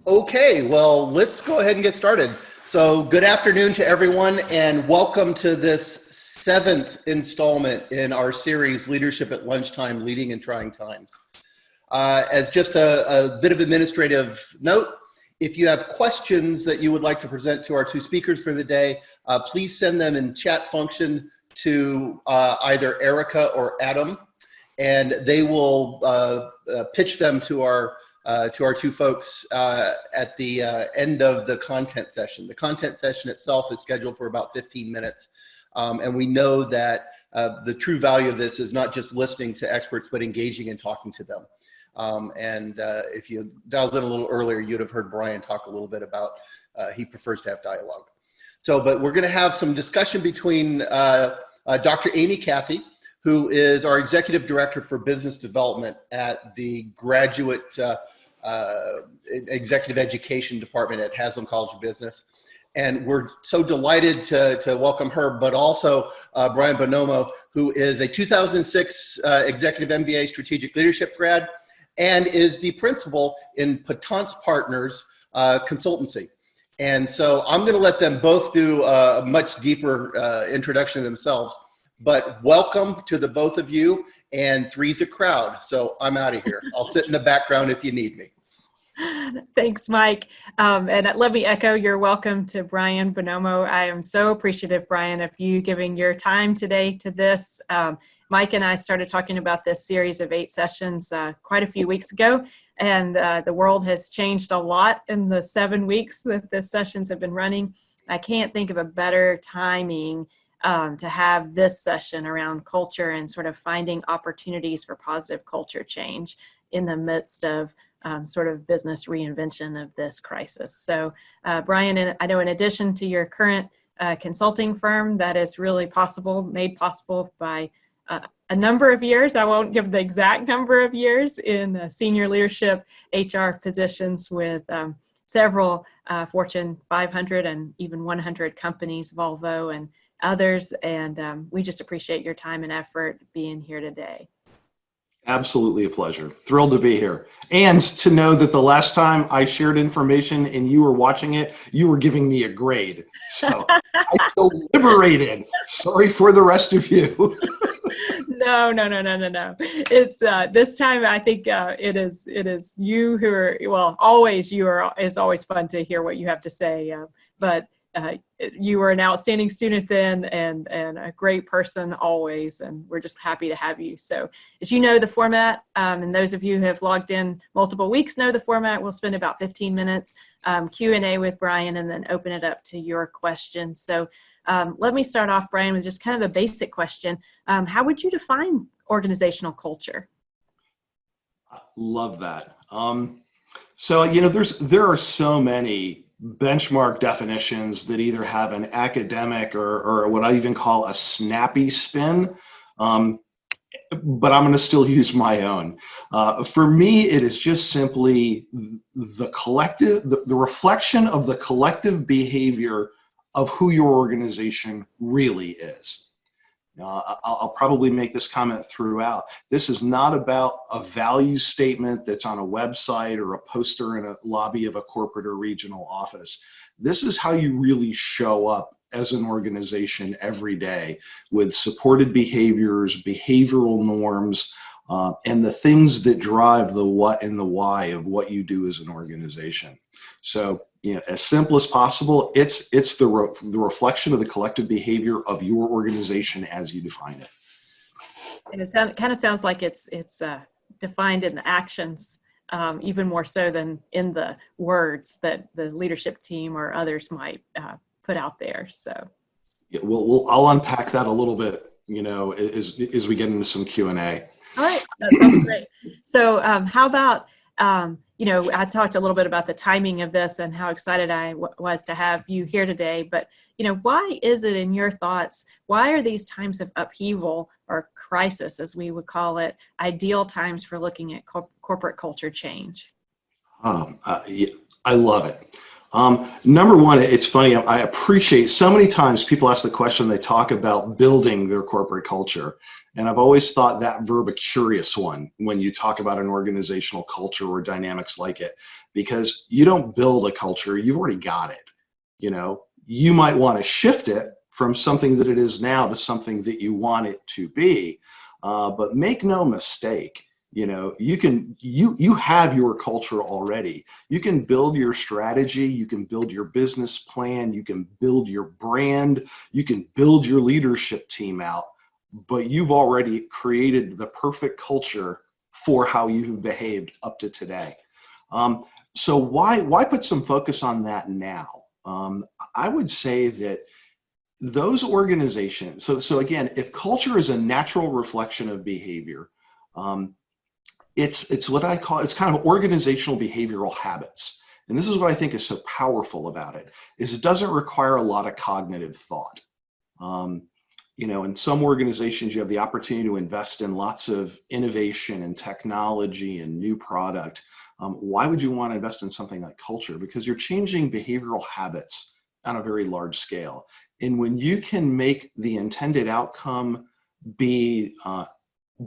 Okay, well, let's go ahead and get started. So, good afternoon to everyone, and welcome to this seventh installment in our series, Leadership at Lunchtime, Leading in Trying Times. As just a bit of administrative note, if you have questions that you would like to present to our two speakers for the day, please send them in chat function to either Erica or Adam, and they will pitch them to our two folks at the end of the content session. The content session itself is scheduled for about 15 minutes. And we know that the true value of this is not just listening to experts, but engaging and talking to them. If you dialed in a little earlier, you'd have heard Bryan talk a little bit about he prefers to have dialogue. So, but we're gonna have some discussion between Dr. Amy Cathy, who is our Executive Director for Business Development at the Graduate Executive Education Department at Haslam College of Business. And we're so delighted to welcome her, but also Bryan Bonuomo, who is a 2006 Executive MBA Strategic Leadership grad and is the principal in Patance Partners Consultancy. And so I'm going to let them both do a much deeper introduction of themselves. But welcome to the both of you, and three's a crowd, so I'm out of here. I'll sit in the background if you need me. Thanks, Mike. And let me echo your welcome to Bryan Bonuomo. I am so appreciative, Bryan, of you giving your time today to this. Mike and I started talking about this series of 8 sessions quite a few weeks ago, and the world has changed a lot in the 7 weeks that the sessions have been running. I can't think of a better timing to have this session around culture and sort of finding opportunities for positive culture change in the midst of sort of business reinvention of this crisis. So Bryan, I know in addition to your current consulting firm that is really made possible by a number of years, I won't give the exact number of years, in senior leadership HR positions with several Fortune 500 and even 100 companies, Volvo and others, and we just appreciate your time and effort being here today. Absolutely a pleasure. Thrilled to be here. And to know that the last time I shared information and you were watching it, you were giving me a grade. So I feel liberated. Sorry for the rest of you. No. It's this time I think it is you who are, well, always you are. It's always fun to hear what you have to say, but you were an outstanding student then and a great person always, and we're just happy to have you. So as you know the format, and those of you who have logged in multiple weeks know the format, we'll spend about 15 minutes Q&A with Bryan and then open it up to your questions. So let me start off, Bryan, with just kind of the basic question. How would you define organizational culture? I love that. So, you know, there are so many benchmark definitions that either have an academic or what I even call a snappy spin, but I'm going to still use my own. For me, it is just simply the reflection of the collective behavior of who your organization really is. I'll probably make this comment throughout. This is not about a value statement that's on a website or a poster in a lobby of a corporate or regional office. This is how you really show up as an organization every day, with supported behaviors, behavioral norms, and the things that drive the what and the why of what you do as an organization. So, you know, as simple as possible, it's the reflection of the collective behavior of your organization as you define it. And it kind of sounds like it's defined in the actions, even more so than in the words that the leadership team or others might put out there. So, yeah, I'll unpack that a little bit, you know, as we get into some Q&A. All right, that sounds great. So, how about you know, I talked a little bit about the timing of this and how excited I was to have you here today, but, you know, why is it in your thoughts, why are these times of upheaval or crisis, as we would call it, ideal times for looking at corporate culture change? Yeah, I love it. Number one, it's funny, I appreciate so many times people ask the question, they talk about building their corporate culture. And I've always thought that verb a curious one when you talk about an organizational culture or dynamics like it, because you don't build a culture, you've already got it. You know, you might want to shift it from something that it is now to something that you want it to be. But make no mistake, you know, you have your culture already. You can build your strategy, you can build your business plan, you can build your brand, you can build your leadership team out, but you've already created the perfect culture for how you've behaved up to today. So why put some focus on that now? I would say that those organizations, so again, if culture is a natural reflection of behavior, it's what I call, it's kind of organizational behavioral habits. And this is what I think is so powerful about it, is it doesn't require a lot of cognitive thought. You know, in some organizations, you have the opportunity to invest in lots of innovation and technology and new product. Why would you want to invest in something like culture? Because you're changing behavioral habits on a very large scale. And when you can make the intended outcome be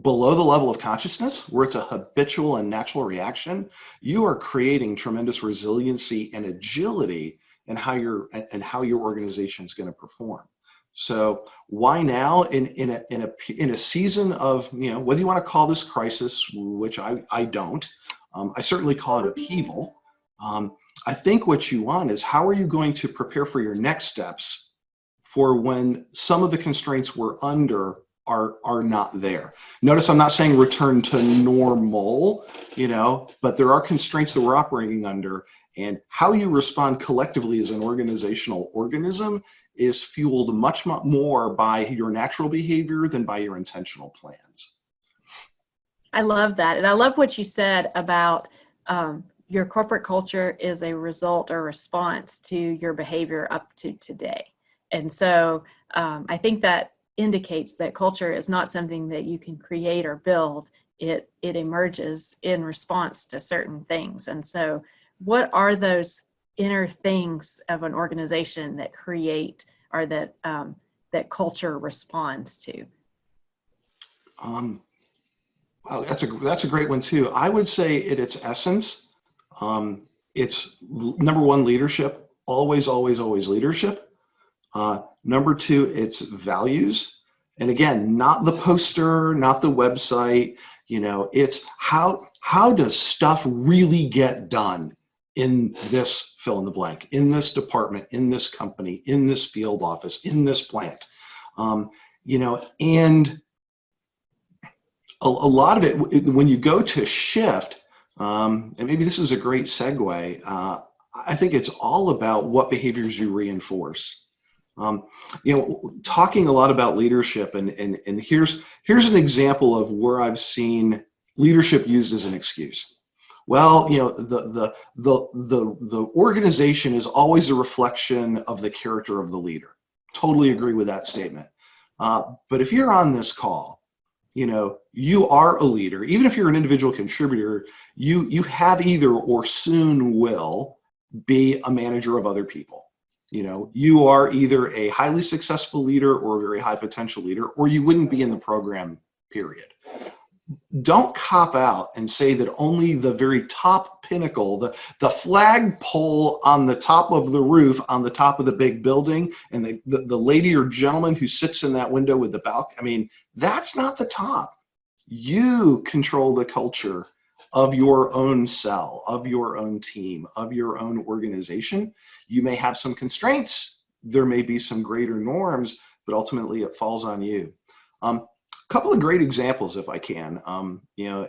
below the level of consciousness, where it's a habitual and natural reaction, you are creating tremendous resiliency and agility in how your organization is going to perform. So why now in a season of, you know, whether you want to call this crisis, which I don't, I certainly call it upheaval. I think what you want is, how are you going to prepare for your next steps for when some of the constraints we're under are not there. Notice I'm not saying return to normal, you know, but there are constraints that we're operating under, and how you respond collectively as an organizational organism is fueled much more by your natural behavior than by your intentional plans. I love that. And I love what you said about your corporate culture is a result or response to your behavior up to today. And so I think that indicates that culture is not something that you can create or build. It emerges in response to certain things. And so what are those inner things of an organization that create, or that that culture responds to? Wow, that's a great one too. I would say at its essence, it's number one, leadership, always leadership. Number two, it's values. And again, not the poster, not the website, you know, it's how does stuff really get done in this fill in the blank, in this department, in this company, in this field office, in this plant, you know, and a lot of it, when you go to shift, and maybe this is a great segue, I think it's all about what behaviors you reinforce. You know, talking a lot about leadership, and here's an example of where I've seen leadership used as an excuse. Well, you know, the organization is always a reflection of the character of the leader. Totally agree with that statement. But if you're on this call, you know, you are a leader. Even if you're an individual contributor, you have either or soon will be a manager of other people. You know, you are either a highly successful leader or a very high potential leader, or you wouldn't be in the program, period. Don't cop out and say that only the very top pinnacle, the flagpole on the top of the roof, on the top of the big building, and the lady or gentleman who sits in that window with the balcony, I mean, that's not the top. You control the culture of your own cell, of your own team, of your own organization. You may have some constraints, there may be some greater norms, but ultimately it falls on you. A couple of great examples, if I can. You know,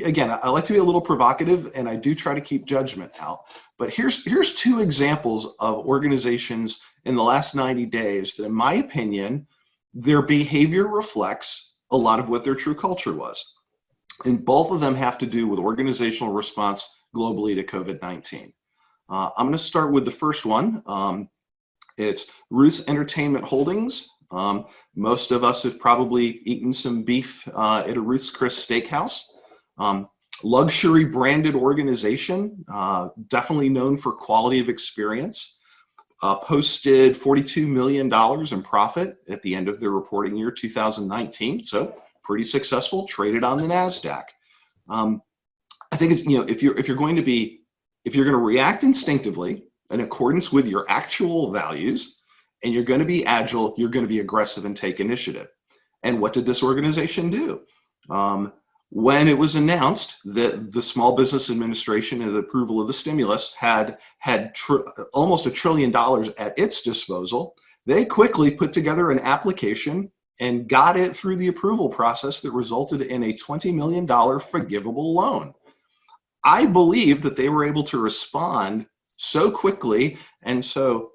again, I like to be a little provocative, and I do try to keep judgment out. But here's two examples of organizations in the last 90 days that, in my opinion, their behavior reflects a lot of what their true culture was. And both of them have to do with organizational response globally to COVID-19. I'm going to start with the first one. It's Ruth's Entertainment Holdings. Most of us have probably eaten some beef at a Ruth's Chris Steakhouse. Luxury branded organization, definitely known for quality of experience. posted $42 million in profit at the end of their reporting year 2019. So pretty successful, traded on the NASDAQ. I think it's, if you're going to react instinctively in accordance with your actual values, and you're going to be agile, you're going to be aggressive and take initiative. And what did this organization do? When it was announced that the Small Business Administration and the approval of the stimulus had almost $1 trillion at its disposal, they quickly put together an application and got it through the approval process that resulted in a $20 million forgivable loan. I believe that they were able to respond so quickly and so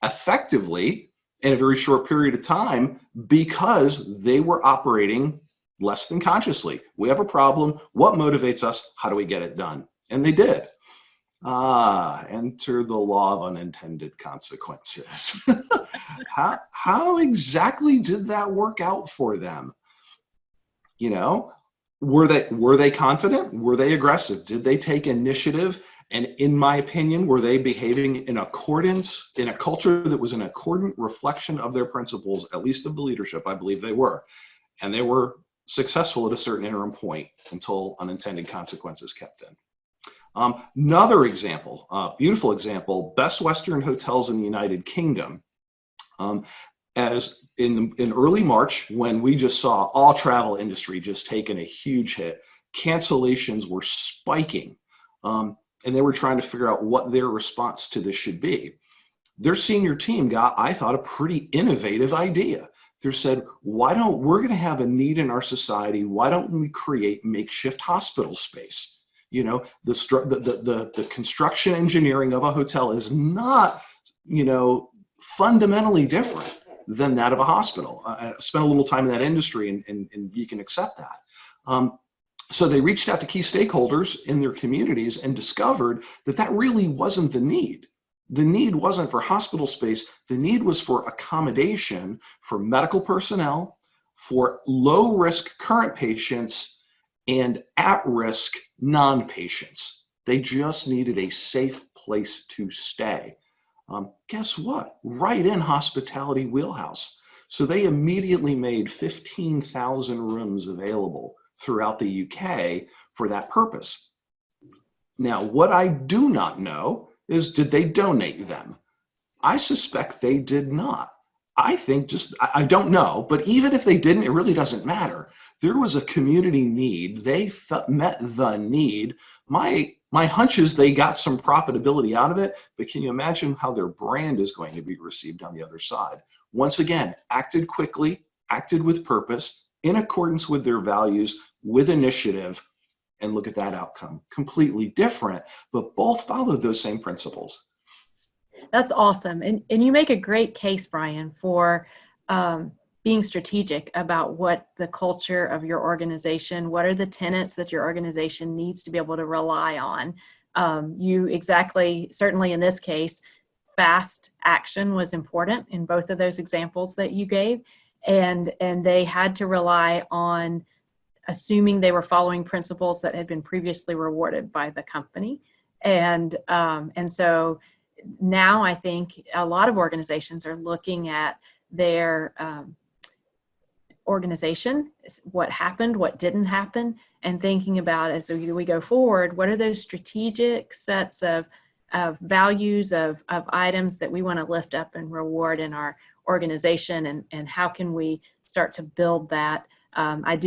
effectively in a very short period of time because they were operating less than consciously. We have a problem. What motivates us? How do we get it done? And they did. Enter the law of unintended consequences. How exactly did that work out for them? Were they confident? Were they aggressive? Did they take initiative? And in my opinion, were they behaving in accordance, in a culture that was an accordant reflection of their principles, at least of the leadership? I believe they were. And they were successful at a certain interim point until unintended consequences kept in. Another example, beautiful example, Best Western Hotels in the United Kingdom. As in early March, when we just saw all travel industry just taking a huge hit, cancellations were spiking. And they were trying to figure out what their response to this should be. Their senior team got, I thought, a pretty innovative idea. They said, we're going to have a need in our society. Why don't we create makeshift hospital space? The construction engineering of a hotel is not, fundamentally different than that of a hospital. I spent a little time in that industry and you can accept that. So they reached out to key stakeholders in their communities and discovered that really wasn't the need. The need wasn't for hospital space. The need was for accommodation for medical personnel, for low-risk current patients, and at-risk non-patients. They just needed a safe place to stay. Guess what? Right in hospitality wheelhouse. So they immediately made 15,000 rooms available throughout the UK for that purpose. Now, what I do not know is, did they donate them? I suspect they did not. I think I don't know, but even if they didn't, it really doesn't matter. There was a community need. They met the need. My hunch is they got some profitability out of it, but can you imagine how their brand is going to be received on the other side? Once again, acted quickly, acted with purpose, in accordance with their values, with initiative, and look at that outcome. Completely different, but both followed those same principles. That's awesome. And you make a great case, Bryan, for being strategic about what the culture of your organization, what are the tenets that your organization needs to be able to rely on. Certainly in this case, fast action was important in both of those examples that you gave. And they had to rely on assuming they were following principles that had been previously rewarded by the company. And so now I think a lot of organizations are looking at their organization, what happened, what didn't happen, and thinking about, as we go forward, what are those strategic sets of values, of items that we want to lift up and reward in our organization, and how can we start to build that. I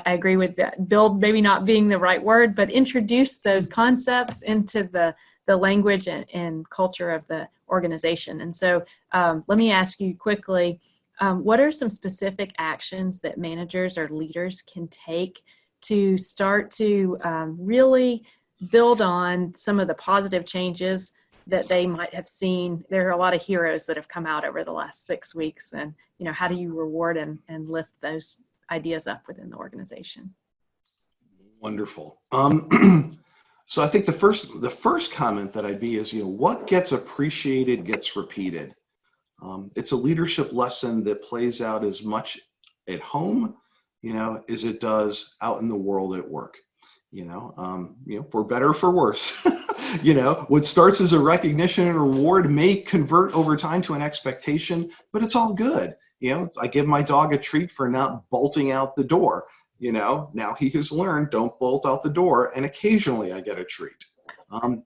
agree with that. Build maybe not being the right word, but introduce those concepts into the language and culture of the organization. And so let me ask you quickly, what are some specific actions that managers or leaders can take to start to really build on some of the positive changes that they might have seen? There are a lot of heroes that have come out over the last 6 weeks, and how do you reward and lift those ideas up within the organization? Wonderful. So I think the first comment that I'd be is, what gets appreciated gets repeated. It's a leadership lesson that plays out as much at home, as it does out in the world at work. For better or for worse. You know, what starts as a recognition and reward may convert over time to an expectation, but it's all good. You know, I give my dog a treat for not bolting out the door. You know, now he has learned, don't bolt out the door, and occasionally I get a treat. I'm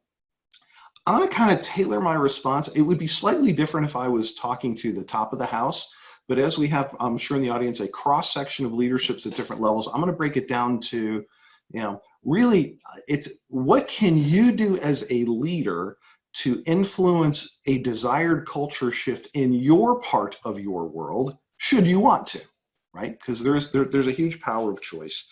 going to kind of tailor my response. It would be slightly different if I was talking to the top of the house, but as we have, I'm sure in the audience, a cross section of leaderships at different levels, I'm going to break it down to, you know, really, it's what can you do as a leader to influence a desired culture shift in your part of your world, should you want to, right? Because there's a huge power of choice.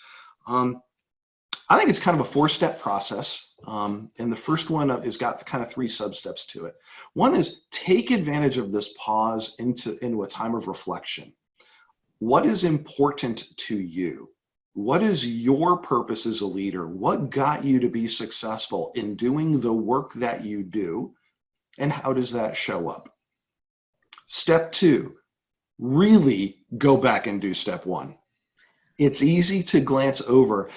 I think it's kind of a 4-step process. And the first one is got kind of 3 sub-steps to it. One is take advantage of this pause into a time of reflection. What is important to you? What is your purpose as a leader? What got you to be successful in doing the work that you do? And how does that show up? Step 2, really go back and do step 1. It's easy to glance over.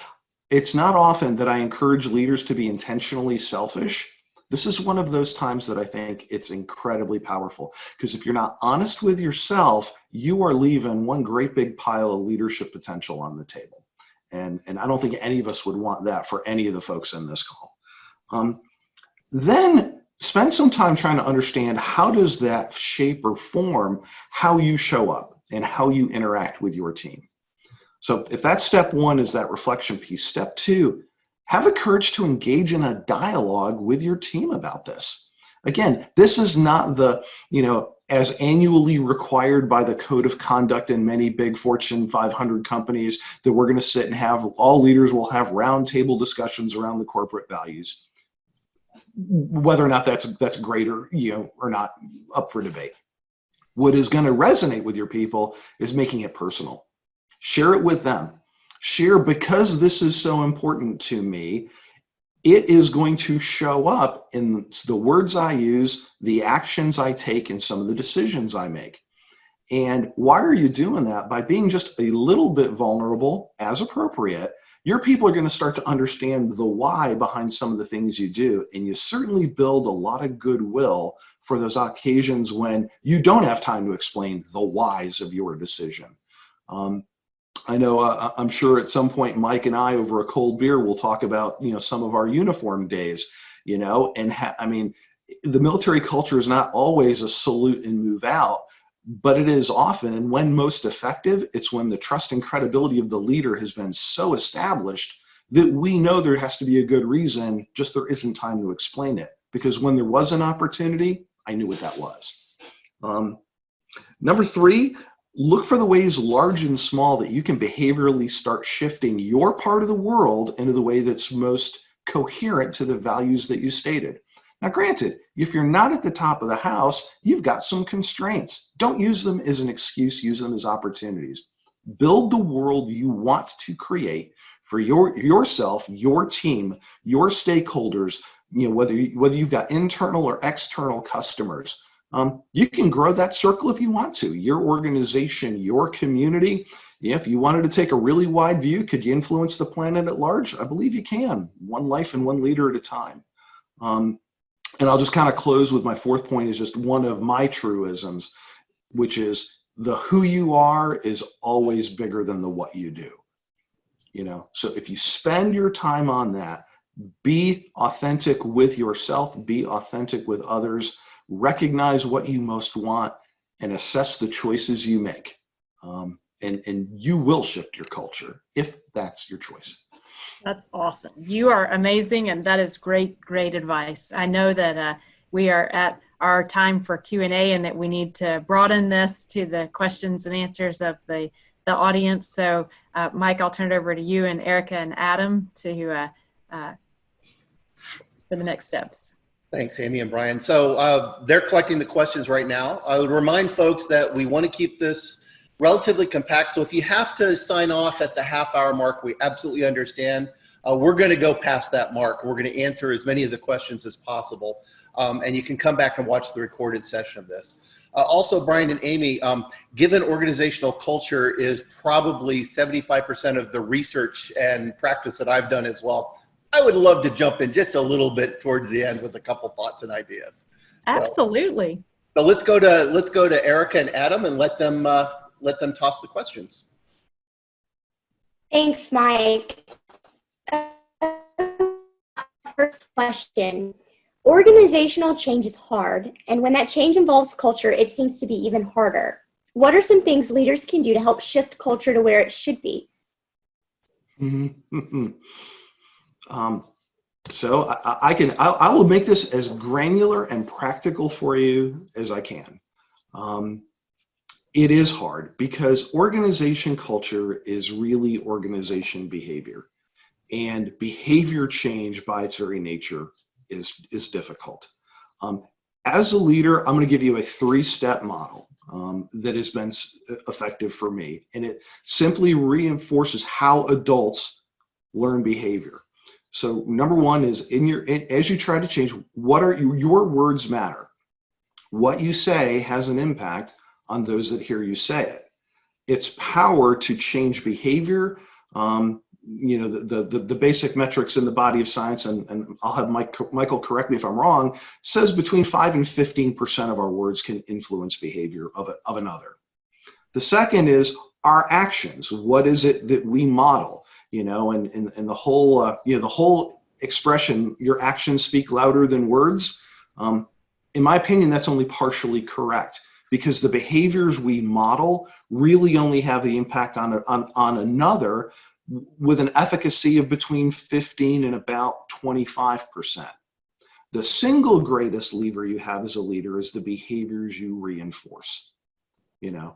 It's not often that I encourage leaders to be intentionally selfish. This is one of those times that I think it's incredibly powerful, because if you're not honest with yourself, you are leaving one great big pile of leadership potential on the table. And I don't think any of us would want that for any of the folks in this call. Then spend some time trying to understand, how does that shape or form how you show up and how you interact with your team. So if that's step 1, is that reflection piece. Step 2, have the courage to engage in a dialogue with your team about this. Again, this is not the, you know, as annually required by the code of conduct in many big Fortune 500 companies, that we're going to sit and have, all leaders will have roundtable discussions around the corporate values. Whether or not that's great or, you know, or not, up for debate. What is going to resonate with your people is making it personal. Share it with them. Share, because this is so important to me, it is going to show up in the words I use, the actions I take, and some of the decisions I make. And why are you doing that? By being just a little bit vulnerable as appropriate, your people are going to start to understand the why behind some of the things you do. And you certainly build a lot of goodwill for those occasions when you don't have time to explain the whys of your decision. I know, I'm sure at some point, Mike and I over a cold beer will talk about, you know, some of our uniform days, you know, and I mean, the military culture is not always a salute and move out, but it is often, and when most effective, it's when the trust and credibility of the leader has been so established that we know there has to be a good reason, just there isn't time to explain it. Because when there was an opportunity, I knew what that was. Number 3, look for the ways, large and small, that you can behaviorally start shifting your part of the world into the way that's most coherent to the values that you stated. Now, granted, if you're not at the top of the house, you've got some constraints. Don't use them as an excuse, use them as opportunities. Build the world you want to create for yourself, your team, your stakeholders, you know, whether you've got internal or external customers. You can grow that circle if you want to. Your organization, your community. If you wanted to take a really wide view, could you influence the planet at large? I believe you can, one life and one leader at a time. And I'll just kind of close with my 4th point, is just one of my truisms, which is the who you are is always bigger than the what you do. You know, so if you spend your time on that, be authentic with yourself, be authentic with others, recognize what you most want, and assess the choices you make. And you will shift your culture if that's your choice. That's awesome. You are amazing, and that is great, great advice. I know that we are at our time for Q&A, and that we need to broaden this to the questions and answers of the audience. So, Mike, I'll turn it over to you and Erica and Adam to for the next steps. Thanks, Amy and Bryan. So they're collecting the questions right now. I would remind folks that we want to keep this relatively compact. So if you have to sign off at the half-hour mark, we absolutely understand. We're going to go past that mark. We're going to answer as many of the questions as possible. And you can come back and watch the recorded session of this. Also, Bryan and Amy, given organizational culture is probably 75% of the research and practice that I've done as well, I would love to jump in just a little bit towards the end with a couple thoughts and ideas. Absolutely. So let's go to Erica and Adam and let them toss the questions. Thanks, Mike. First question. Organizational change is hard, and when that change involves culture, it seems to be even harder. What are some things leaders can do to help shift culture to where it should be? So I will make this as granular and practical for you as I can. It is hard because organization culture is really organization behavior, and behavior change by its very nature is difficult. As a leader, I'm going to give you a 3-step model that has been effective for me, and it simply reinforces how adults learn behavior. So number one is as you try to change, what are your words matter. What you say has an impact on those that hear you say it. Its power to change behavior, the basic metrics in the body of science, and I'll have Michael correct me if I'm wrong, says between 5 and 15% of our words can influence behavior of another. The second is our actions. What is it that we model? And the whole expression, your actions speak louder than words. In my opinion, that's only partially correct, because the behaviors we model really only have the impact on another with an efficacy of between 15 and about 25%. The single greatest lever you have as a leader is the behaviors you reinforce. The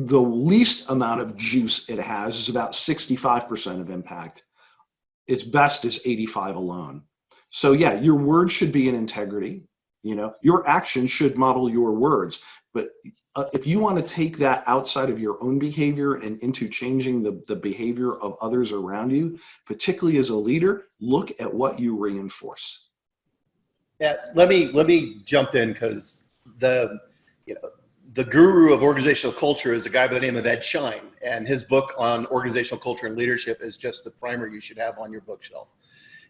least amount of juice it has is about 65% of impact. Its best is 85 alone. So yeah, your words should be in integrity. Your actions should model your words. But if you want to take that outside of your own behavior and into changing the behavior of others around you, particularly as a leader, look at what you reinforce. Yeah, let me jump in, because the guru of organizational culture is a guy by the name of Ed Schein, and his book on organizational culture and leadership is just the primer you should have on your bookshelf.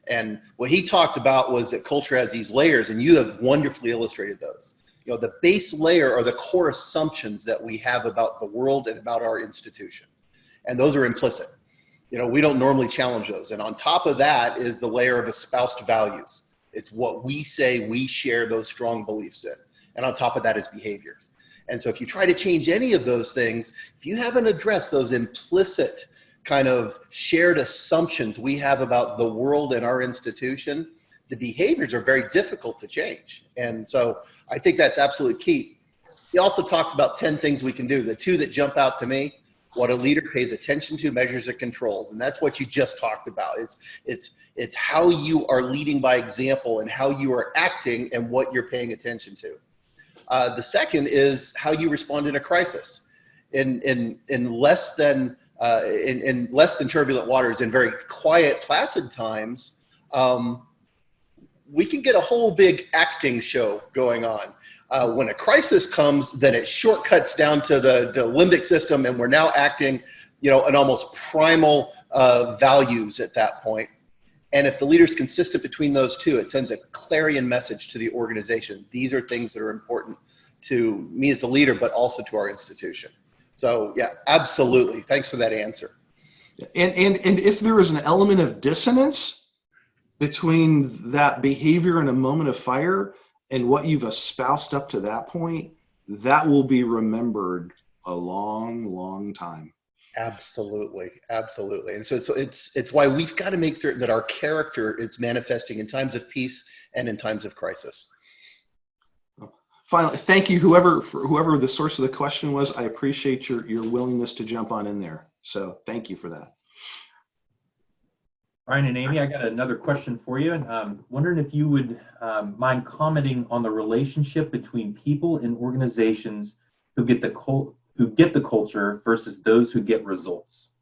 And what he talked about was that culture has these layers, and you have wonderfully illustrated those. The base layer are the core assumptions that we have about the world and about our institution. And those are implicit. We don't normally challenge those. And on top of that is the layer of espoused values. It's what we say we share those strong beliefs in. And on top of that is behaviors. And so if you try to change any of those things, if you haven't addressed those implicit kind of shared assumptions we have about the world and our institution, the behaviors are very difficult to change. And so I think that's absolutely key. He also talks about 10 things we can do. The 2 that jump out to me, what a leader pays attention to, measures, and controls. And that's what you just talked about. It's how you are leading by example and how you are acting and what you're paying attention to. The second is how you respond in a crisis. In less than turbulent waters, in very quiet, placid times, we can get a whole big acting show going on. When a crisis comes, then it shortcuts down to the limbic system, and we're now acting, in almost primal values at that point. And if the leader's consistent between those two, it sends a clarion message to the organization. These are things that are important to me as a leader, but also to our institution. So yeah, absolutely. Thanks for that answer. And if there is an element of dissonance between that behavior in a moment of fire and what you've espoused up to that point, that will be remembered a long, long time. Absolutely. Absolutely. And so it's why we've got to make certain that our character is manifesting in times of peace and in times of crisis. Finally, thank you, whoever the source of the question was. I appreciate your willingness to jump on in there. So thank you for that. Bryan and Amy, I got another question for you. And wondering if you would mind commenting on the relationship between people and organizations who get the culture versus those who get results.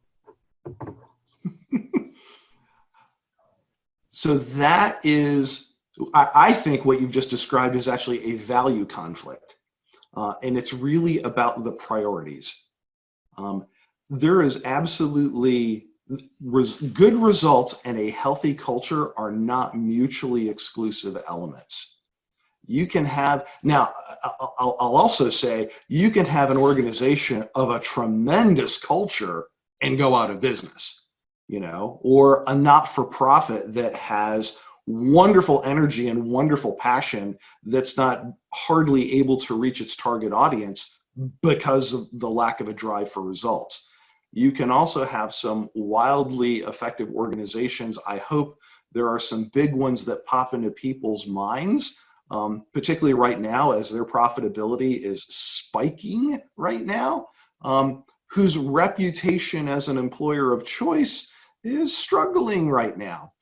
So that is, I think what you've just described is actually a value conflict. And it's really about the priorities. There is absolutely good results and a healthy culture are not mutually exclusive elements. You can have, now, I'll also say, you can have an organization of a tremendous culture and go out of business, or a not-for-profit that has wonderful energy and wonderful passion that's not hardly able to reach its target audience because of the lack of a drive for results. You can also have some wildly effective organizations. I hope there are some big ones that pop into people's minds, particularly right now as their profitability is spiking right now, whose reputation as an employer of choice is struggling right now,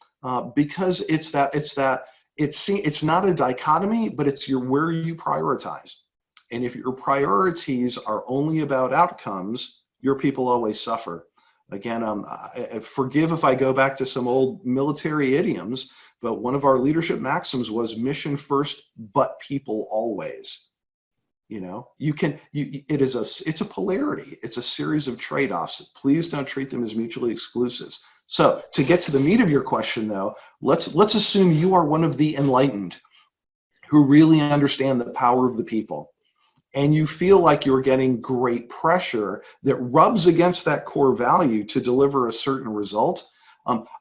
because it's not a dichotomy, but it's where you prioritize. And if your priorities are only about outcomes, your people always suffer. Again, forgive if I go back to some old military idioms, but one of our leadership maxims was mission first, but people always. It's a polarity. It's a series of trade-offs. Please don't treat them as mutually exclusive. So to get to the meat of your question though, let's assume you are one of the enlightened who really understand the power of the people, and you feel like you're getting great pressure that rubs against that core value to deliver a certain result.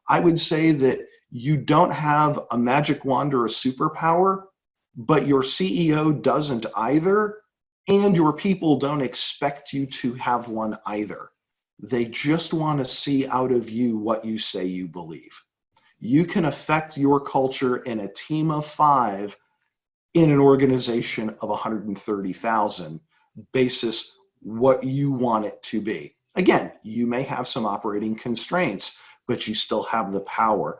I would say that you don't have a magic wand or a superpower, but your CEO doesn't either, and your people don't expect you to have one either. They just want to see out of you what you say you believe. You can affect your culture in a team of 5 in an organization of 130,000 basis what you want it to be. Again, you may have some operating constraints, but you still have the power.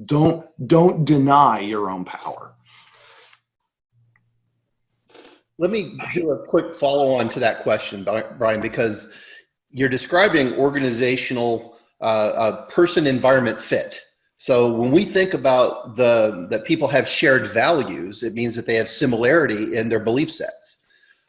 Don't deny your own power. Let me do a quick follow-on to that question, Bryan, because you're describing organizational person-environment fit. So when we think about that people have shared values, it means that they have similarity in their belief sets.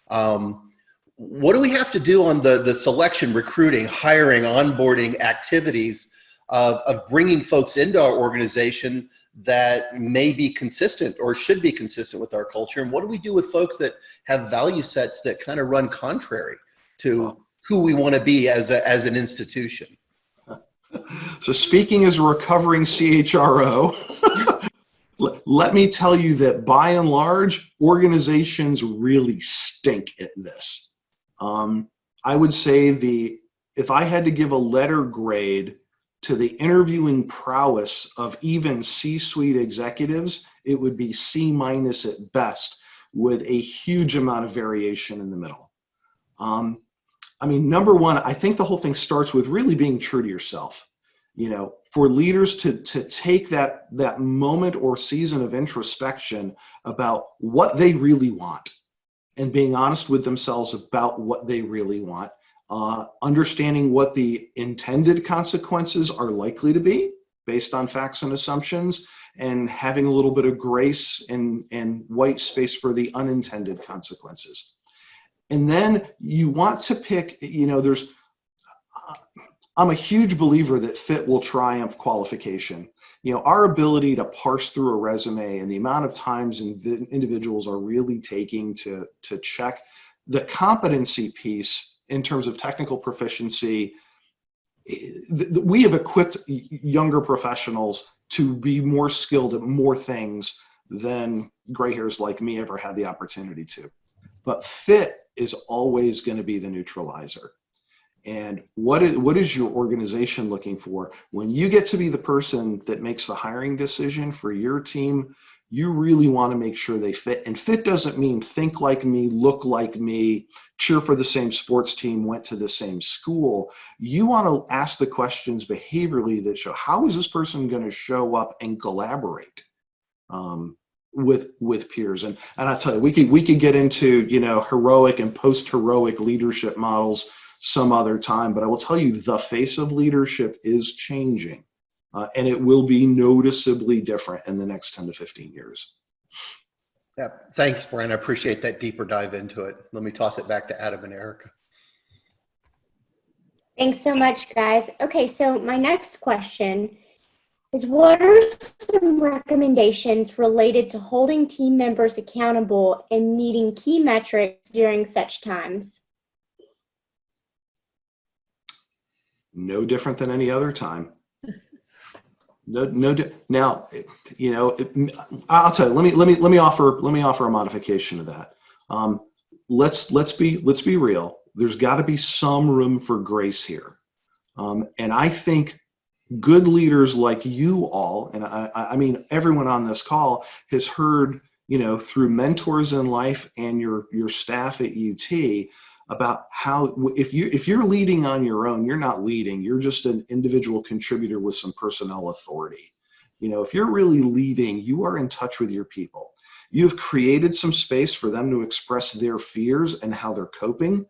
What do we have to do on the selection, recruiting, hiring, onboarding activities of bringing folks into our organization that may be consistent or should be consistent with our culture? And what do we do with folks that have value sets that kind of run contrary to who we want to be as an institution? So speaking as a recovering CHRO, let me tell you that by and large, organizations really stink at this. I would say if I had to give a letter grade to the interviewing prowess of even C-suite executives, it would be C- at best, with a huge amount of variation in the middle. Number one, I think the whole thing starts with really being true to yourself. For leaders to take that moment or season of introspection about what they really want and being honest with themselves about what they really want, understanding what the intended consequences are likely to be based on facts and assumptions, and having a little bit of grace and white space for the unintended consequences. And then you want to pick, I'm a huge believer that fit will triumph qualification. Our ability to parse through a resume and the amount of times individuals are really taking to check the competency piece in terms of technical proficiency. We have equipped younger professionals to be more skilled at more things than gray hairs like me ever had the opportunity to. But fit is always going to be the neutralizer. And what is your organization looking for? When you get to be the person that makes the hiring decision for your team, you really want to make sure they fit. And fit doesn't mean think like me, look like me, cheer for the same sports team, went to the same school. You want to ask the questions behaviorally that show, how is this person going to show up and collaborate with peers? And I tell you, we could get into heroic and post-heroic leadership models some other time, but I will tell you the face of leadership is changing, and it will be noticeably different in the next 10 to 15 years. Yeah, thanks, Bryan. I appreciate that deeper dive into it. Let me toss it back to Adam and Erica. Thanks so much, guys. Okay, so my next question is, what are some recommendations related to holding team members accountable and meeting key metrics during such times? No different than any other time. Now, I'll tell you. Let me offer a modification to that. Let's be real. There's got to be some room for grace here, and I think good leaders like you all, and I mean everyone on this call has heard, through mentors in life and your staff at UT, about how if you're leading on your own, you're not leading. You're just an individual contributor with some personnel authority. If you're really leading, you are in touch with your people. You've created some space for them to express their fears and how they're coping,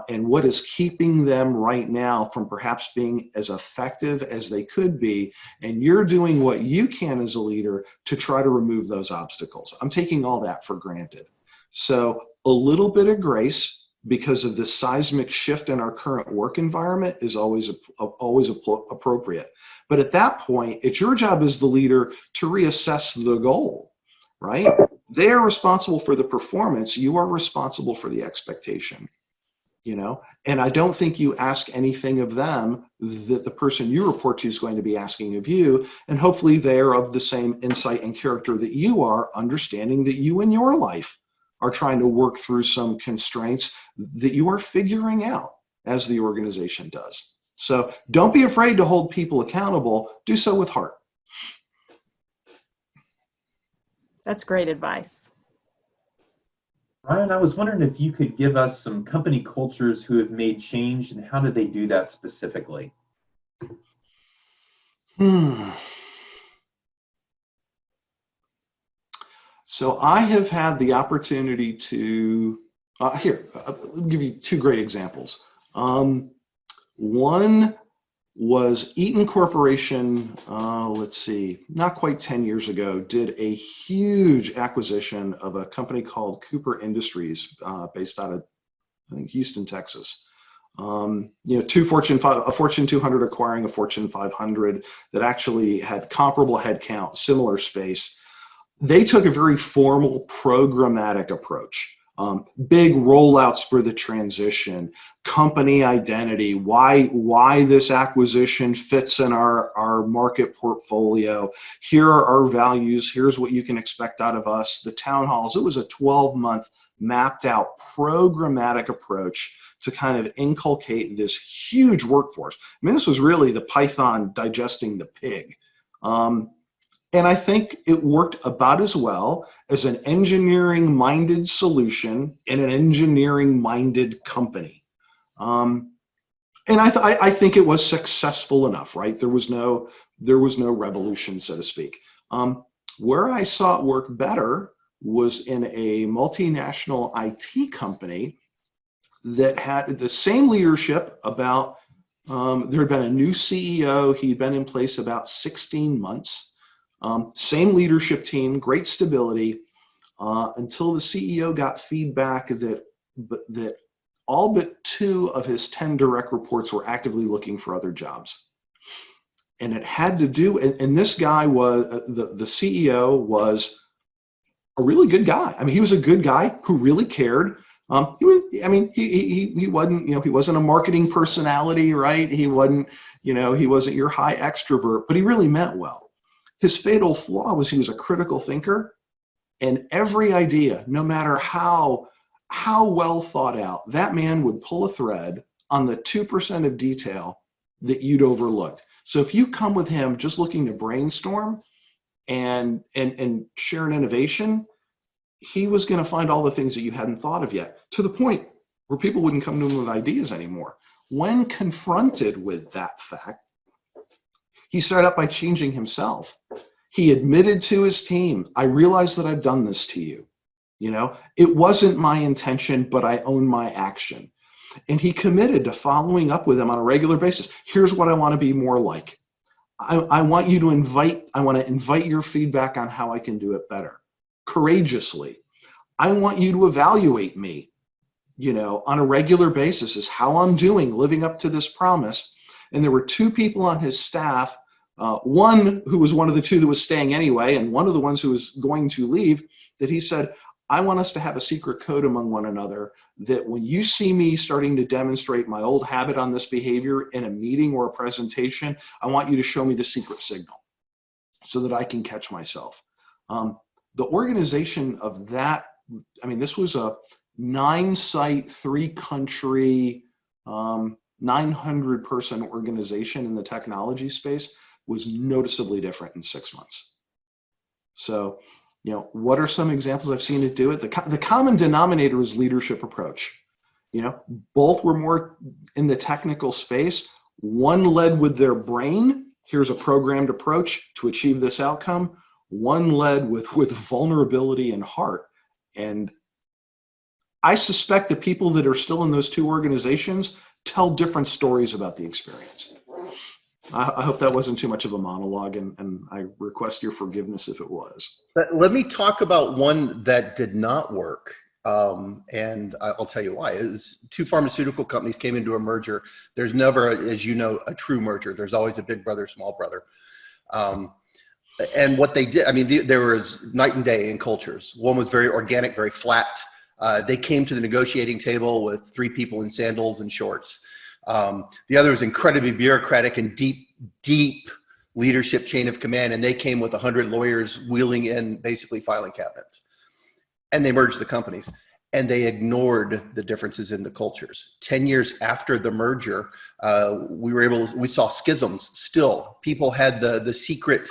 and what is keeping them right now from perhaps being as effective as they could be. And you're doing what you can as a leader to try to remove those obstacles. I'm taking all that for granted. So a little bit of grace, because of the seismic shift in our current work environment, is always appropriate. But at that point, it's your job as the leader to reassess the goal, right? They are responsible for the performance. You are responsible for the expectation, and I don't think you ask anything of them that the person you report to is going to be asking of you. And hopefully they're of the same insight and character that you are, understanding that you in your life are trying to work through some constraints that you are figuring out as the organization does. So don't be afraid to hold people accountable. Do so with heart. That's great advice. Bryan, I was wondering if you could give us some company cultures who have made change, and how did they do that specifically? So I have had the opportunity to, I'll give you two great examples. One was Eaton Corporation, not quite 10 years ago, did a huge acquisition of a company called Cooper Industries, based out of, I think, Houston, Texas. A Fortune 200 acquiring a Fortune 500 that actually had comparable headcount, similar space. They took a very formal programmatic approach. Big rollouts for the transition, company identity, why this acquisition fits in our market portfolio. Here are our values. Here's what you can expect out of us. The town halls. It was a 12-month mapped out programmatic approach to kind of inculcate this huge workforce. I mean, this was really the python digesting the pig. And I think it worked about as well as an engineering-minded solution in an engineering-minded company. And I think it was successful enough, right? There was no revolution, so to speak. Where I saw it work better was in a multinational IT company that had the same leadership. There had been a new CEO. He'd been in place about 16 months. Same leadership team, great stability, until the CEO got feedback that all but 2 of his 10 direct reports were actively looking for other jobs. And it had to do, and this guy was, the CEO was a really good guy. I mean, he was a good guy who really cared. He wasn't a marketing personality, right? He wasn't your high extrovert, but he really meant well. His fatal flaw was he was a critical thinker, and every idea, no matter how well thought out, that man would pull a thread on the 2% of detail that you'd overlooked. So if you come with him just looking to brainstorm and share an innovation, he was going to find all the things that you hadn't thought of yet, to the point where people wouldn't come to him with ideas anymore. When confronted with that fact, he started out by changing himself. He admitted to his team, I realize that I've done this to you. It wasn't my intention, but I own my action. And he committed to following up with them on a regular basis. Here's what I want to be more like. I want to invite your feedback on how I can do it better. Courageously. I want you to evaluate me. on a regular basis, is how I'm doing, living up to this promise. And there were two people on his staff, one who was one of the two that was staying anyway, and one of the ones who was going to leave, that he said, I want us to have a secret code among one another that when you see me starting to demonstrate my old habit on this behavior in a meeting or a presentation, I want you to show me the secret signal so that I can catch myself. The organization of that, this was a 9-site, 3-country, 900-person organization in the technology space, was noticeably different in 6 months. So, what are some examples I've seen it do it? The common denominator is leadership approach. Both were more in the technical space. One led with their brain. Here's a programmed approach to achieve this outcome. One led with vulnerability and heart. And I suspect the people that are still in those two organizations tell different stories about the experience. I hope that wasn't too much of a monologue, and I request your forgiveness if it was. But let me talk about one that did not work. And I'll tell you why. Is two pharmaceutical companies came into a merger. There's never, as you know, a true merger. There's always a big brother, small brother. And what they did, there was night and day in cultures. One was very organic, very flat. They came to the negotiating table with 3 people in sandals and shorts. The other was incredibly bureaucratic and deep leadership chain of command. And they came with 100 lawyers wheeling in basically filing cabinets. And they merged the companies. And they ignored the differences in the cultures. 10 years after the merger, we saw schisms still. People had the secret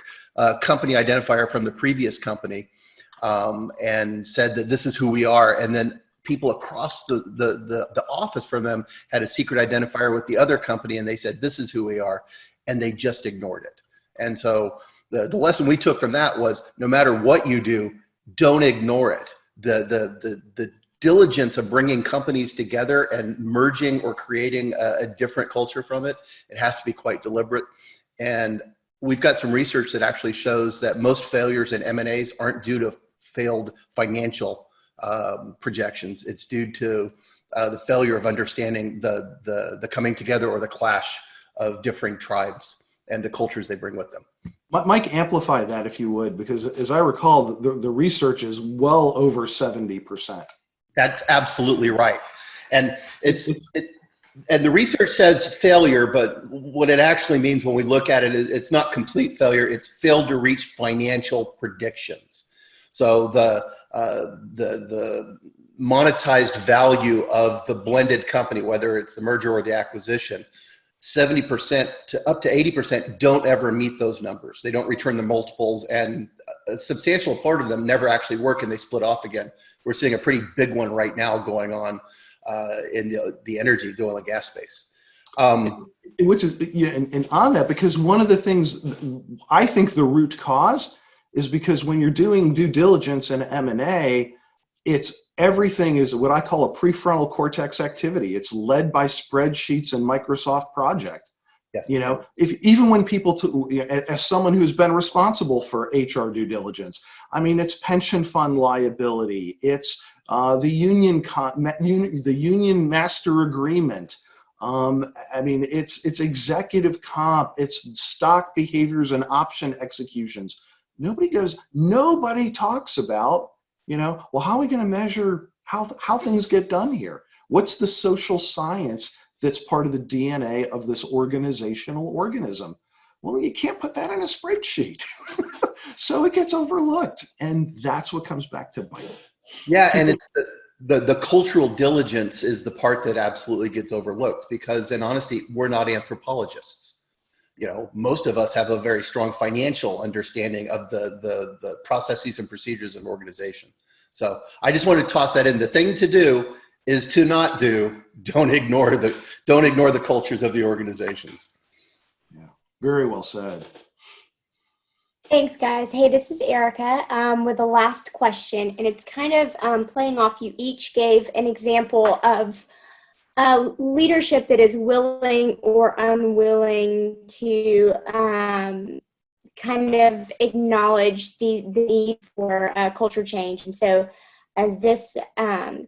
company identifier from the previous company and said that this is who we are. And then people across the office from them had a secret identifier with the other company, and they said, this is who we are. And they just ignored it. And so the lesson we took from that was, no matter what you do, don't ignore it. The diligence of bringing companies together and merging or creating a different culture from it, it has to be quite deliberate. And we've got some research that actually shows that most failures in M&As aren't due to failed financial projections. It's due to the failure of understanding the coming together or the clash of differing tribes and the cultures they bring with them. Mike, amplify that if you would, because as I recall, the research is well over 70%. That's absolutely right. And and the research says failure, but what it actually means when we look at it is it's not complete failure. It's failed to reach financial predictions. So the monetized value of the blended company, whether it's the merger or the acquisition, 70% to up to 80% don't ever meet those numbers. They don't return the multiples, and a substantial part of them never actually work, and they split off again. We're seeing a pretty big one right now going on in the energy, the oil and gas space. Which is, yeah, and on that, because one of the things I think the root cause is because when you're doing due diligence in M&A, everything is what I call a prefrontal cortex activity. It's led by spreadsheets and Microsoft Project. Yes. Even when people, as someone who's been responsible for HR due diligence, it's pension fund liability, it's the union master agreement. It's executive comp, it's stock behaviors and option executions. Nobody talks about, well, how are we going to measure how things get done here? What's the social science that's part of the DNA of this organizational organism? Well, you can't put that in a spreadsheet. So it gets overlooked. And that's what comes back to bite. Yeah, and it's the cultural diligence is the part that absolutely gets overlooked, because in honesty, we're not anthropologists. Most of us have a very strong financial understanding of the processes and procedures of an organization. So I just want to toss that in. The thing to do is to not do. Don't ignore the cultures of the organizations. Yeah, very well said. Thanks, guys. Hey, this is Erica with the last question, and it's kind of playing off. You each gave an example of leadership that is willing or unwilling to kind of acknowledge the need for culture change. And so this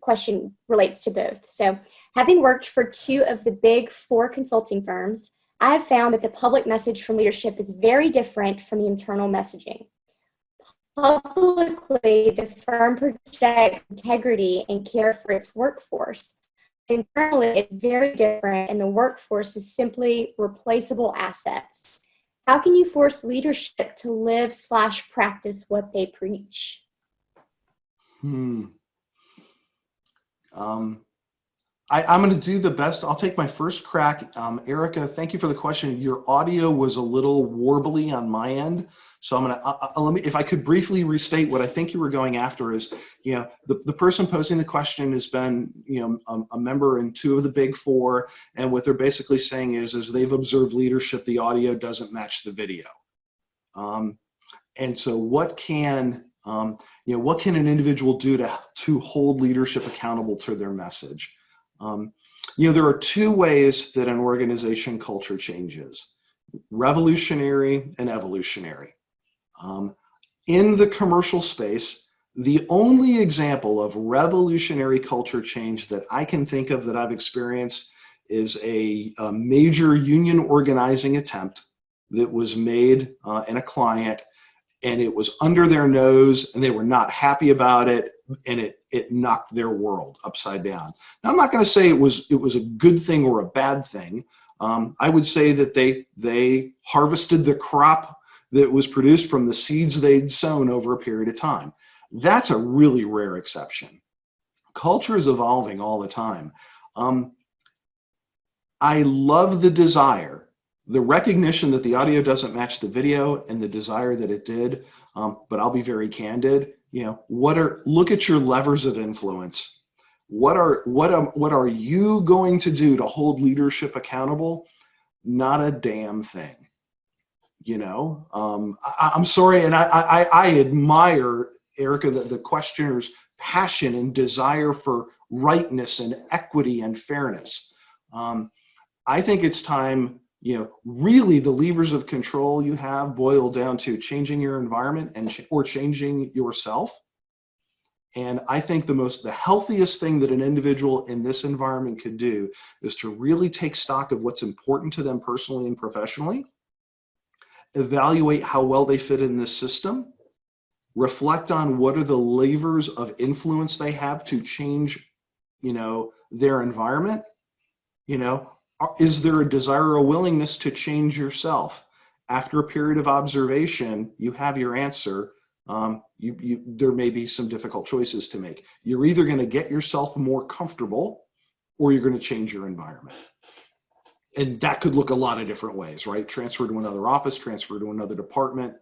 question relates to both. So, having worked for two of the big four consulting firms, I have found that the public message from leadership is very different from the internal messaging. Publicly, the firm projects integrity and care for its workforce. Internally, it's very different, and the workforce is simply replaceable assets. How can you force leadership to live/practice what they preach? I'm going to do the best. I'll take my first crack. Erica, thank you for the question. Your audio was a little warbly on my end. So I'm going to, let me, if I could briefly restate what I think you were going after is, the person posing the question has been, a member in two of the big four. And what they're basically saying is they've observed leadership, the audio doesn't match the video. And so what can an individual do to hold leadership accountable to their message? There are two ways that an organization culture changes: revolutionary and evolutionary. In the commercial space, the only example of revolutionary culture change that I can think of that I've experienced is a major union organizing attempt that was made in a client, and it was under their nose, and they were not happy about it, and it knocked their world upside down. Now, I'm not going to say it was a good thing or a bad thing. I would say that they harvested the crop that was produced from the seeds they'd sown over a period of time. That's a really rare exception. Culture is evolving all the time. I love the desire, the recognition that the audio doesn't match the video, and the desire that it did. But I'll be very candid. Look at your levers of influence. What are you going to do to hold leadership accountable? Not a damn thing. I'm sorry, and I admire, Erica, the questioner's passion and desire for rightness and equity and fairness. I think it's time, really the levers of control you have boil down to changing your environment or changing yourself. And I think the healthiest thing that an individual in this environment could do is to really take stock of what's important to them personally and professionally, evaluate how well they fit in this system, reflect on what are the levers of influence they have to change, their environment. Is there a desire or willingness to change yourself? After a period of observation, you have your answer. There may be some difficult choices to make. You're either going to get yourself more comfortable, or you're going to change your environment. And that could look a lot of different ways, right? Transfer to another office, transfer to another department,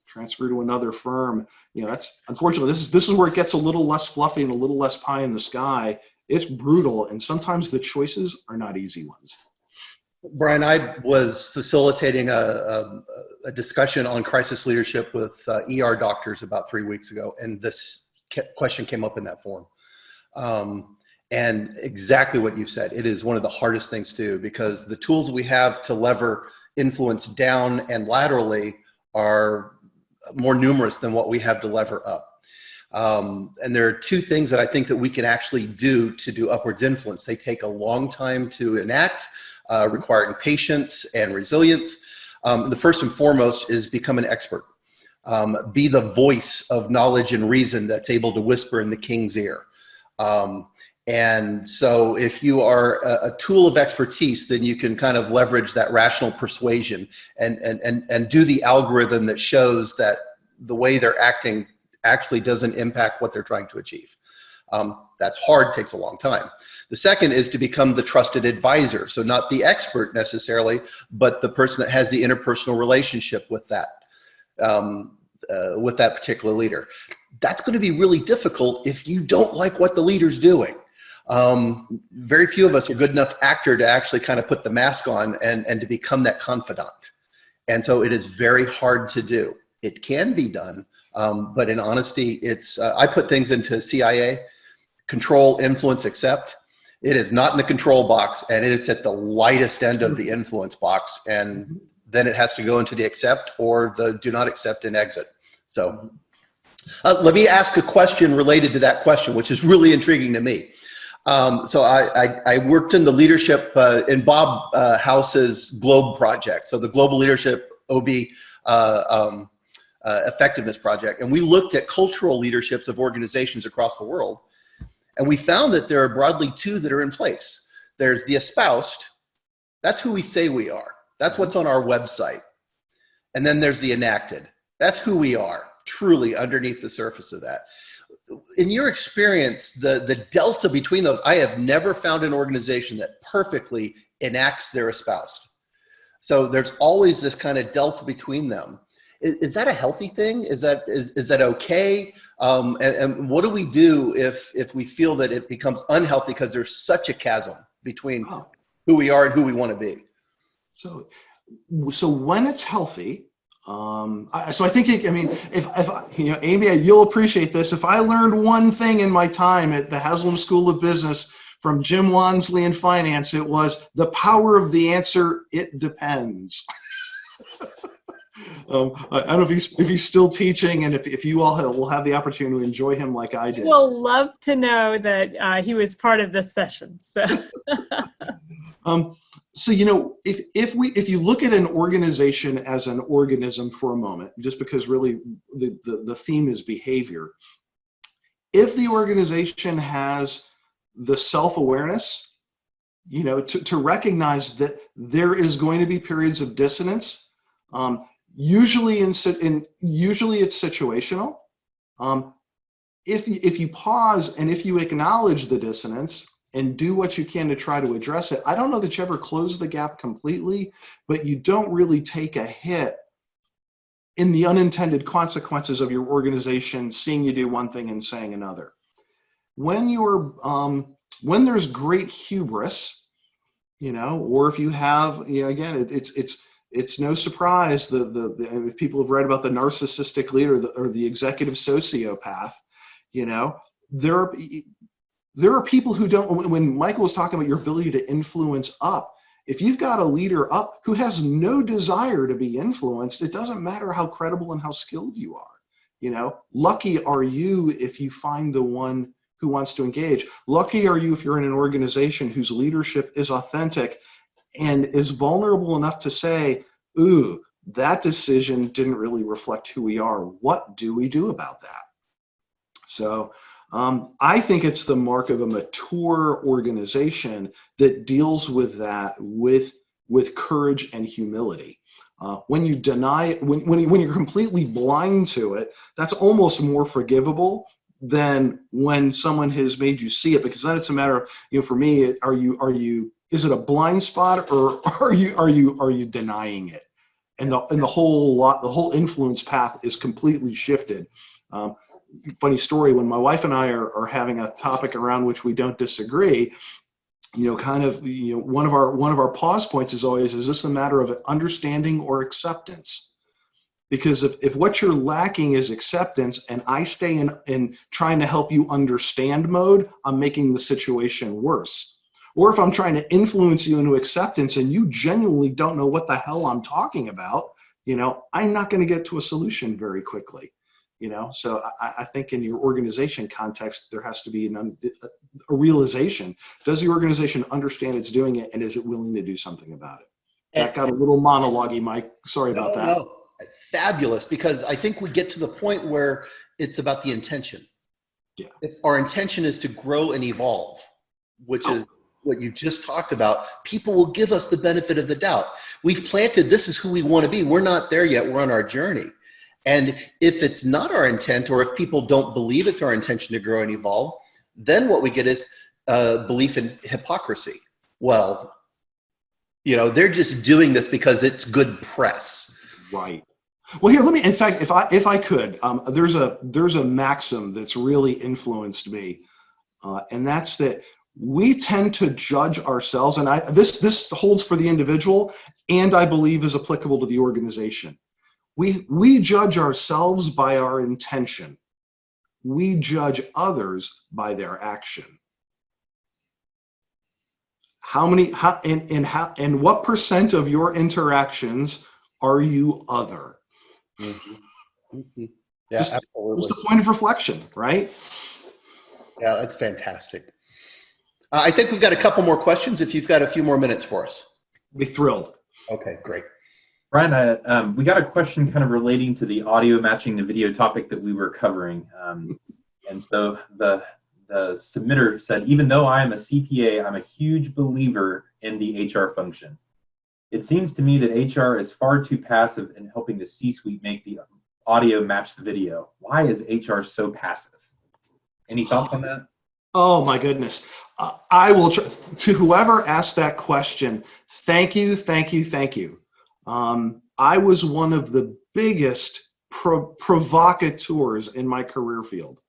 transfer to another firm. That's unfortunately, this is where it gets a little less fluffy and a little less pie in the sky. It's brutal, and sometimes the choices are not easy ones. Bryan, I was facilitating a discussion on crisis leadership with ER doctors about 3 weeks ago, and this question came up in that forum. And exactly what you said, it is one of the hardest things to do, because the tools we have to lever influence down and laterally are more numerous than what we have to lever up. And there are two things that I think that we can actually do to do upwards influence. They take a long time to enact, requiring patience and resilience. The first and foremost is become an expert. Be the voice of knowledge and reason that's able to whisper in the king's ear. And so if you are a tool of expertise, then you can kind of leverage that rational persuasion and do the algorithm that shows that the way they're acting actually doesn't impact what they're trying to achieve. That's hard, takes a long time. The second is to become the trusted advisor. So not the expert necessarily, but the person that has the interpersonal relationship with that particular leader. That's going to be really difficult if you don't like what the leader's doing. Very few of us are good enough actor to actually kind of put the mask on and to become that confidant. And so it is very hard to do. It can be done, but in honesty, it's, I put things into CIA, control, influence, accept. It is not in the control box, and it's at the lightest end of the influence box. And then it has to go into the accept or the do not accept and exit. So Let me ask a question related to that question, which is really intriguing to me. So I worked in the leadership in Bob House's Globe project, so the Global Leadership OB Effectiveness Project, and we looked at cultural leaderships of organizations across the world, and we found that there are broadly two that are in place. There's the espoused, that's who we say we are, that's what's on our website, and then there's the enacted, that's who we are, truly underneath the surface of that. In your experience, the delta between those, I have never found an organization that perfectly enacts their espoused. So there's always this kind of delta between them. Is that a healthy thing? Is that okay? And what do we do if we feel that it becomes unhealthy because there's such a chasm between who we are and who we want to be? So when it's healthy, so I think, if Amy, you'll appreciate this. If I learned one thing in my time at the Haslam School of Business from Jim Wansley in finance, it was the power of the answer, it depends. I don't know if he's still teaching, and if you all will have the opportunity to enjoy him like I did. We'll love to know that he was part of this session. So. So, if you look at an organization as an organism for a moment, just because really the theme is behavior, if the organization has the self-awareness, to recognize that there is going to be periods of dissonance, usually it's situational. If you pause and if you acknowledge the dissonance and do what you can to try to address it, I don't know that you ever close the gap completely, but you don't really take a hit in the unintended consequences of your organization seeing you do one thing and saying another. When there's great hubris, or if you have, again, it's no surprise if people have read about the narcissistic leader or the executive sociopath, there are people who don't, when Michael was talking about your ability to influence up, if you've got a leader up who has no desire to be influenced, it doesn't matter how credible and how skilled you are. Lucky are you if you find the one who wants to engage. Lucky are you if you're in an organization whose leadership is authentic and is vulnerable enough to say, ooh, that decision didn't really reflect who we are. What do we do about that? So I think it's the mark of a mature organization that deals with that with courage and humility. When you deny, when you're completely blind to it, that's almost more forgivable than when someone has made you see it, because then it's a matter of, for me, is it a blind spot or are you denying it? And the whole influence path is completely shifted. Funny story, when my wife and I are having a topic around which we don't disagree, one of our pause points is always, is this a matter of understanding or acceptance? Because if what you're lacking is acceptance and I stay in trying to help you understand mode, I'm making the situation worse. Or if I'm trying to influence you into acceptance and you genuinely don't know what the hell I'm talking about, I'm not going to get to a solution very quickly. So I think in your organization context, there has to be a realization. Does the organization understand it's doing it, and is it willing to do something about it? That got a little monologue-y, Mike. Sorry about that. No, fabulous, because I think we get to the point where it's about the intention. Yeah. If our intention is to grow and evolve, which is what you just talked about, people will give us the benefit of the doubt. We've planted, this is who we want to be. We're not there yet. We're on our journey. And if it's not our intent, or if people don't believe it's our intention to grow and evolve, then what we get is belief in hypocrisy. Well, they're just doing this because it's good press. Right. Well, here, in fact, if I could, there's a maxim that's really influenced me, and that's that we tend to judge ourselves, and this holds for the individual, and I believe is applicable to the organization. We judge ourselves by our intention. We judge others by their action. And what percent of your interactions are you other? Mm-hmm. Mm-hmm. Yeah, Just absolutely. a point of reflection, right? Yeah, that's fantastic. I think we've got a couple more questions if you've got a few more minutes for us. Be thrilled. Okay, great. Brian, we got a question kind of relating to the audio matching the video topic that we were covering. And so the submitter said, even though I am a CPA, I'm a huge believer in the HR function. It seems to me that HR is far too passive in helping the C-suite make the audio match the video. Why is HR so passive? Any thoughts on that? Oh my goodness. I will to whoever asked that question. Thank you. I was one of the biggest provocateurs in my career field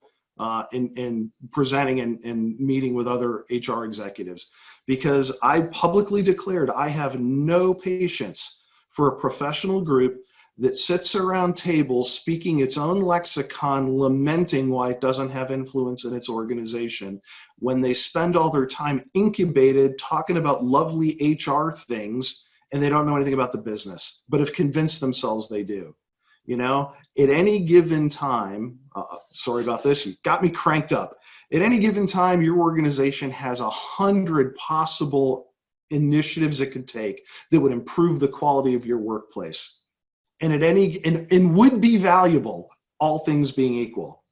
in presenting and meeting with other HR executives, because I publicly declared I have no patience for a professional group that sits around tables speaking its own lexicon, lamenting why it doesn't have influence in its organization, when they spend all their time incubated talking about lovely HR things and they don't know anything about the business, but have convinced themselves they do. You know, at any given time, sorry about this, you got me cranked up. At any given time, your organization has 100 possible initiatives it could take that would improve the quality of your workplace. And and would be valuable, all things being equal.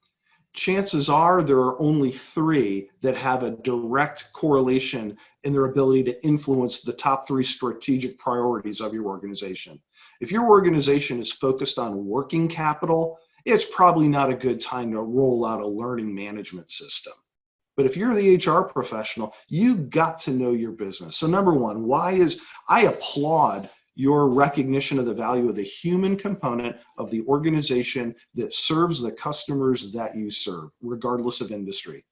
Chances are there are only 3 that have a direct correlation in their ability to influence the top 3 strategic priorities of your organization. If your organization is focused on working capital, it's probably not a good time to roll out a learning management system. But if you're the HR professional, you've got to know your business. So number one, I applaud your recognition of the value of the human component of the organization that serves the customers that you serve, regardless of industry.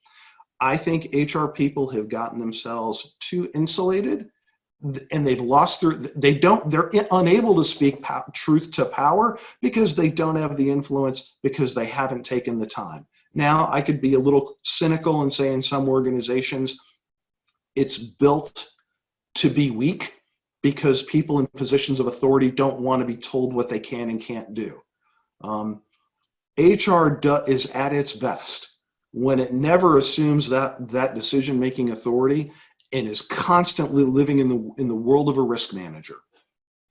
I think HR people have gotten themselves too insulated, and they've lost they're unable to speak truth to power because they don't have the influence, because they haven't taken the time. Now, I could be a little cynical and say in some organizations, it's built to be weak, because people in positions of authority don't want to be told what they can and can't do. HR is at its best when it never assumes that decision-making authority and is constantly living in the world of a risk manager.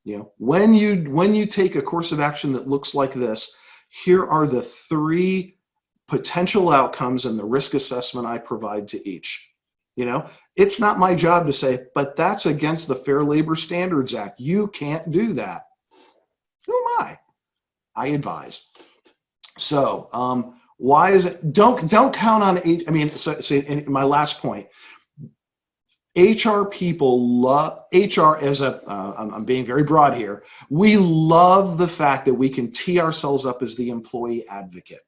You know, when you take a course of action that looks like this, here are the 3 potential outcomes and the risk assessment I provide to each. You know, it's not my job to say, but that's against the Fair Labor Standards Act. You can't do that. Who am I? I advise. So why is it? Don't count on I mean, so my last point. HR people love HR as I'm being very broad here. We love the fact that we can tee ourselves up as the employee advocate,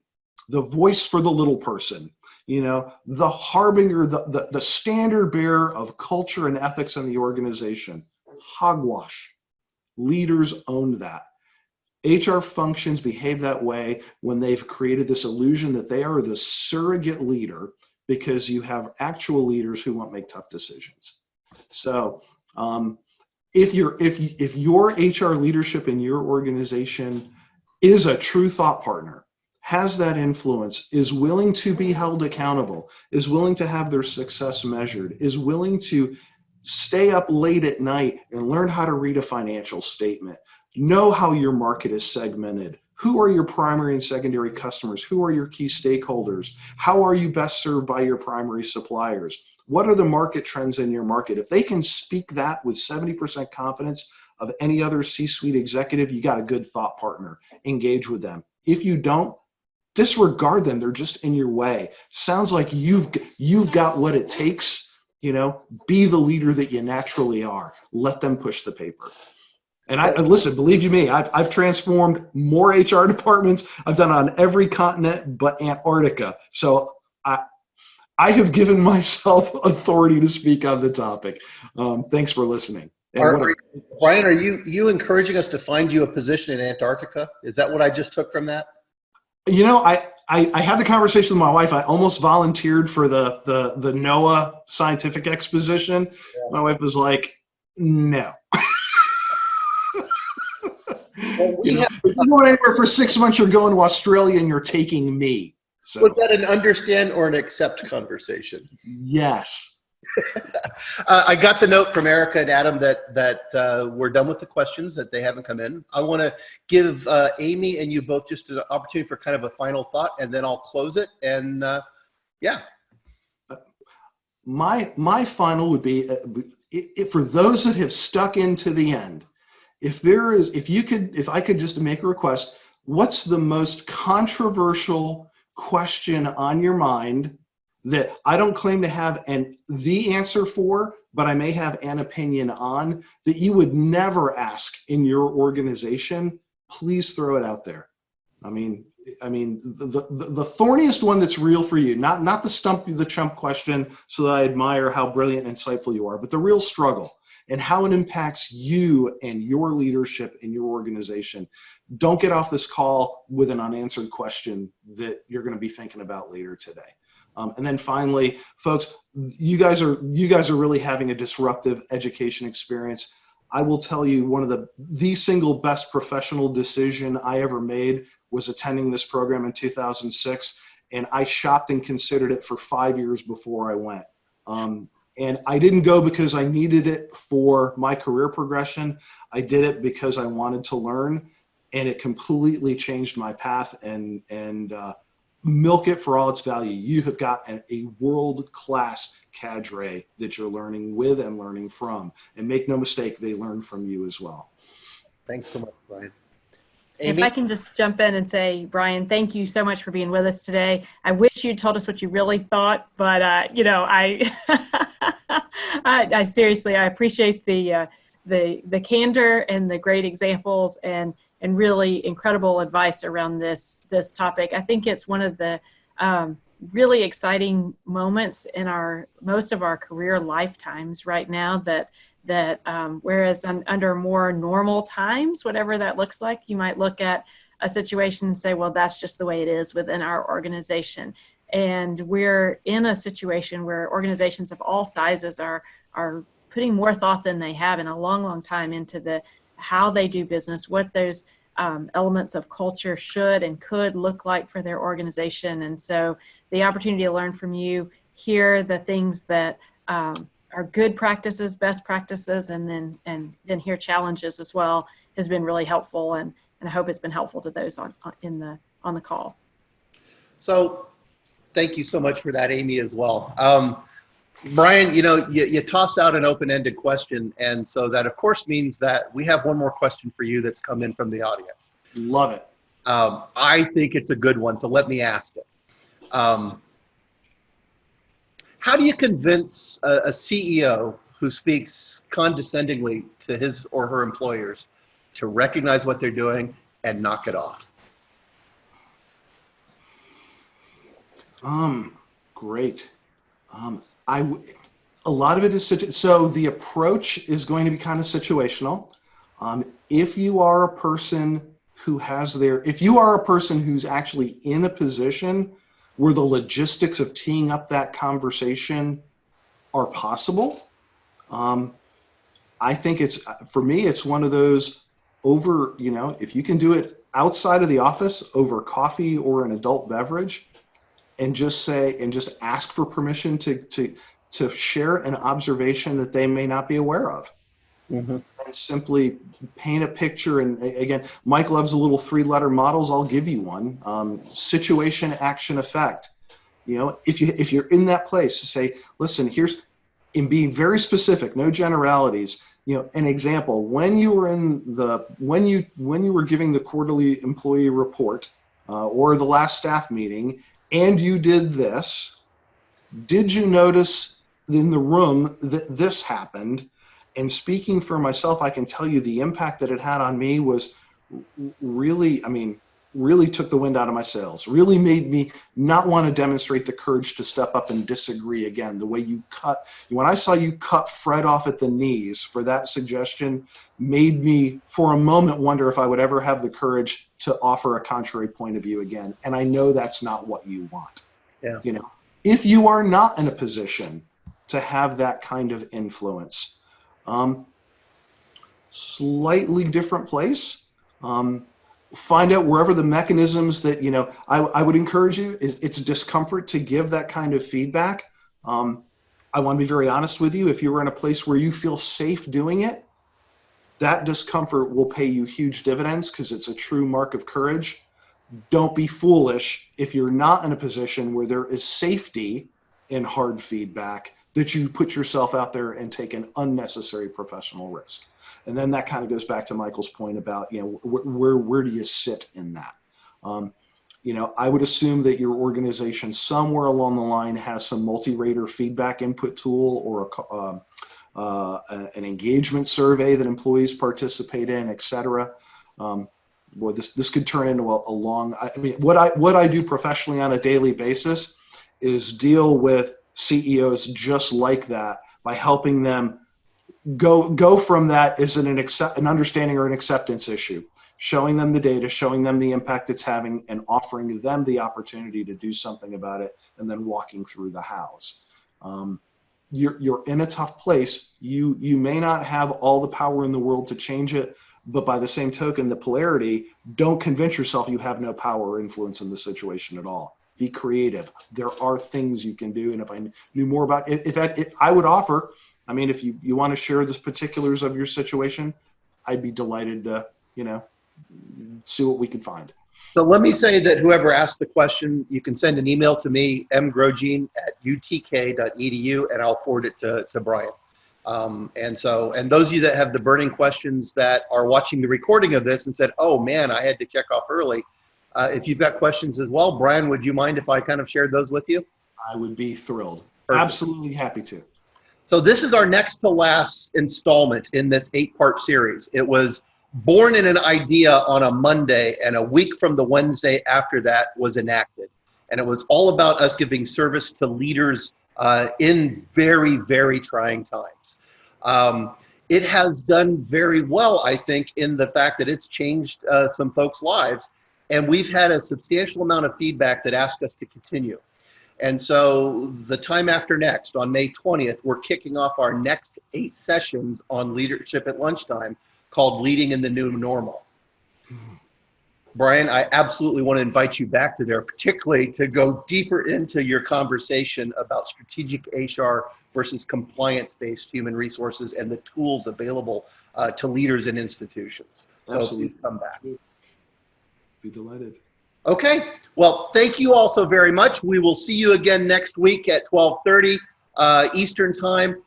the voice for the little person. You know, the harbinger, the standard bearer of culture and ethics in the organization. Hogwash. Leaders own that. HR functions behave that way when they've created this illusion that they are the surrogate leader, because you have actual leaders who won't make tough decisions. So if your HR leadership in your organization is a true thought partner, has that influence, is willing to be held accountable, is willing to have their success measured, is willing to stay up late at night and learn how to read a financial statement, know how your market is segmented, who are your primary and secondary customers, who are your key stakeholders, how are you best served by your primary suppliers, what are the market trends in your market. If they can speak that with 70% confidence of any other C-suite executive, you got a good thought partner. Engage with them. If you don't, disregard them. They're just in your way. Sounds like you've got what it takes. You know, be the leader that you naturally are. Let them push the paper. And listen, believe you me, I've transformed more HR departments. I've done it on every continent but Antarctica. So I have given myself authority to speak on the topic. Thanks for listening. Brian, are you encouraging us to find you a position in Antarctica? Is that what I just took from that? You know, I had the conversation with my wife. I almost volunteered for the NOAA scientific exposition. Yeah. My wife was like, no. we have, if you're going anywhere for 6 months, you're going to Australia and you're taking me. So was that an understand or an accept conversation? yes. I got the note from Erica and Adam that we're done with the questions, that they haven't come in. I want to give Amy and you both just an opportunity for kind of a final thought, and then I'll close it. And yeah. My final would be, for those that have stuck into the end, if I could just make a request, what's the most controversial question on your mind that I don't claim to have the answer for, but I may have an opinion on, that you would never ask in your organization? Please throw it out there. I mean, the thorniest one that's real for you, not the stump the chump question so that I admire how brilliant and insightful you are, but the real struggle and how it impacts you and your leadership in your organization. Don't get off this call with an unanswered question that you're going to be thinking about later today. And then finally, folks, you guys are really having a disruptive education experience. I will tell you, one of the single best professional decision I ever made was attending this program in 2006, and I shopped and considered it for 5 years before I went. And I didn't go because I needed it for my career progression. I did it because I wanted to learn, and it completely changed my path. And milk it for all its value. You have got a world-class cadre that you're learning with and learning from. And make no mistake, they learn from you as well. Thanks so much, Bryan. If Amy? I can just jump in and say, Bryan, thank you so much for being with us today. I wish you'd told us what you really thought, but I seriously, I appreciate the candor and the great examples and really incredible advice around this topic. I think it's one of the really exciting moments in most of our career lifetimes right now that whereas under more normal times, whatever that looks like, you might look at a situation and say, well, that's just the way it is within our organization. And we're in a situation where organizations of all sizes are putting more thought than they have in a long, long time into how they do business, what those elements of culture should and could look like for their organization. And so the opportunity to learn from you, hear the things that are good practices, best practices, and then hear challenges as well has been really helpful. And I hope it's been helpful to those on the call. So thank you so much for that, Amy, as well. Bryan, you tossed out an open-ended question, and so that, of course, means that we have one more question for you that's come in from the audience. Love it. I think it's a good one, so let me ask it. How do you convince a CEO who speaks condescendingly to his or her employers to recognize what they're doing and knock it off? Great. A lot of it is so the approach is going to be kind of situational. If you are a person who's actually in a position where the logistics of teeing up that conversation are possible, I think for me, it's one of those if you can do it outside of the office over coffee or an adult beverage, and just ask for permission to share an observation that they may not be aware of. Mm-hmm. And simply paint a picture. And again, Mike loves the little 3-letter models. I'll give you one. Situation, action, effect. If you're in that place, to say, listen, in being very specific, no generalities. An example: when you were when you were giving the quarterly employee report or the last staff meeting, and you did this, did you notice in the room that this happened? And speaking for myself, I can tell you the impact that it had on me was really took the wind out of my sails, really made me not want to demonstrate the courage to step up and disagree again. The way when I saw you cut Fred off at the knees for that suggestion, made me for a moment wonder if I would ever have the courage to offer a contrary point of view again. And I know that's not what you want. Yeah. If you are not in a position to have that kind of influence, slightly different place. Find out wherever the mechanisms that, I would encourage you, it's discomfort to give that kind of feedback. I want to be very honest with you. If you're in a place where you feel safe doing it, that discomfort will pay you huge dividends because it's a true mark of courage. Don't be foolish if you're not in a position where there is safety in hard feedback that you put yourself out there and take an unnecessary professional risk. And then that kind of goes back to Michael's point about, where do you sit in that? I would assume that your organization somewhere along the line has some multi-rater feedback input tool or an engagement survey that employees participate in, et cetera. Boy, this could turn into a long. What I do professionally on a daily basis is deal with CEOs just like that by helping them go from that as an understanding or an acceptance issue, showing them the data, showing them the impact it's having, and offering them the opportunity to do something about it, and then walking through the hows. You're in a tough place. You may not have all the power in the world to change it, but by the same token, the polarity, don't convince yourself you have no power or influence in the situation at all. Be creative. There are things you can do, and if I knew more about it, if I would offer, if you want to share the particulars of your situation, I'd be delighted to, see what we can find. So let me say that whoever asked the question, you can send an email to me, mgrogine@utk.edu, and I'll forward it to Bryan. And those of you that have the burning questions that are watching the recording of this and said, oh man, I had to check off early. If you've got questions as well, Bryan, would you mind if I kind of shared those with you? I would be thrilled. Perfect. Absolutely happy to. So this is our next to last installment in this 8-part series. It was born in an idea on a Monday, and a week from the Wednesday after that was enacted. And it was all about us giving service to leaders in very, very trying times. It has done very well, I think, in the fact that it's changed some folks' lives. And we've had a substantial amount of feedback that asked us to continue. And so the time after next, on May 20th, we're kicking off our next 8 sessions on leadership at lunchtime called Leading in the New Normal. Bryan, I absolutely want to invite you back to there, particularly to go deeper into your conversation about strategic HR versus compliance-based human resources and the tools available to leaders and institutions. So Absolutely. please come back. Be delighted. Okay, well, thank you all so very much. We will see you again next week at 12:30 Eastern Time.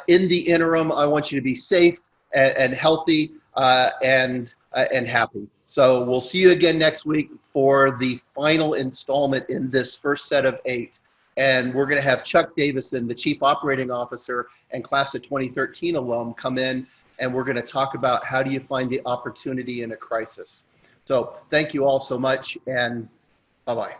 In the interim, I want you to be safe and healthy and happy. So we'll see you again next week for the final installment in this first set of 8. And we're going to have Chuck Davison, the Chief Operating Officer and Class of 2013 alum, come in, and we're going to talk about how do you find the opportunity in a crisis. So thank you all so much, and bye-bye.